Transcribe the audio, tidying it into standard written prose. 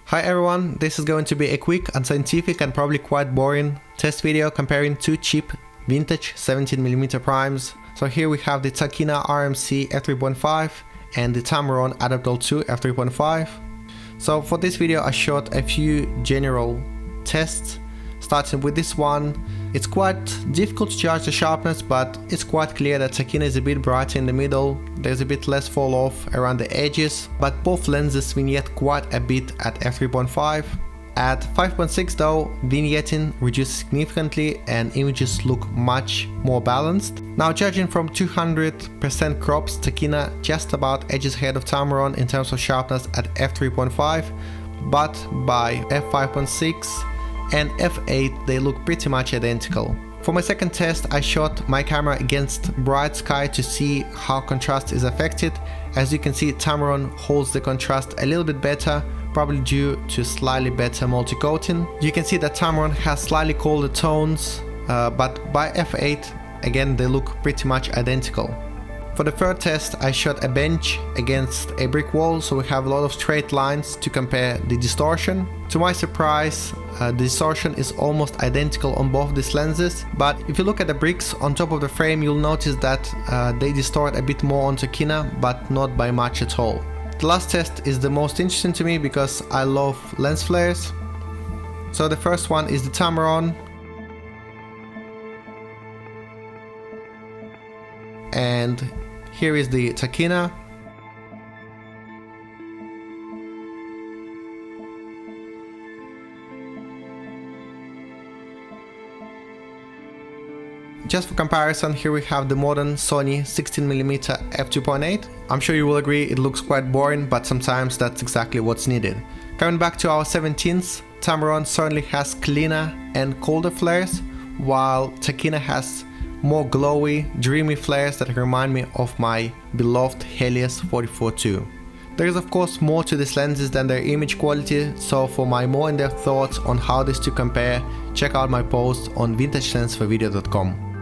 Hi everyone, this is going to be a quick, unscientific and probably quite boring test video comparing two cheap vintage 17mm primes. So here we have the Tokina RMC f3.5 and the Tamron Adaptall-2 f3.5. So for this video I shot a few general tests, starting with this one. It's quite difficult to judge the sharpness, but it's quite clear that Tokina is a bit brighter in the middle, there's a bit less fall off around the edges, but both lenses vignette quite a bit at f3.5. At 5.6 though, vignetting reduced significantly and images look much more balanced. Now judging from 200% crops, Tokina just about edges ahead of Tamron in terms of sharpness at f3.5, but by f5.6 and f8 they look pretty much identical. For my second test I shot my camera against bright sky to see how contrast is affected. As you can see, Tamron holds the contrast a little bit better, probably due to slightly better multi-coating. You can see that Tamron has slightly colder tones, but by f8 again they look pretty much identical. For the third test I shot a bench against a brick wall, so we have a lot of straight lines to compare the distortion. To my surprise, the distortion is almost identical on both these lenses, but if you look at the bricks on top of the frame you'll notice that they distort a bit more on Tokina, but not by much at all. The last test is the most interesting to me because I love lens flares. So the first one is the Tamron, and here is the Tokina. Just for comparison, here we have the modern Sony 16mm f2.8. I'm sure you will agree it looks quite boring, but sometimes that's exactly what's needed. Coming back to our 17s, Tamron certainly has cleaner and colder flares, while Tokina has more glowy, dreamy flares that remind me of my beloved Helios 44-2. There is of course more to these lenses than their image quality, so for my more in-depth thoughts on how these two compare, check out my post on vintagelensforvideo.com.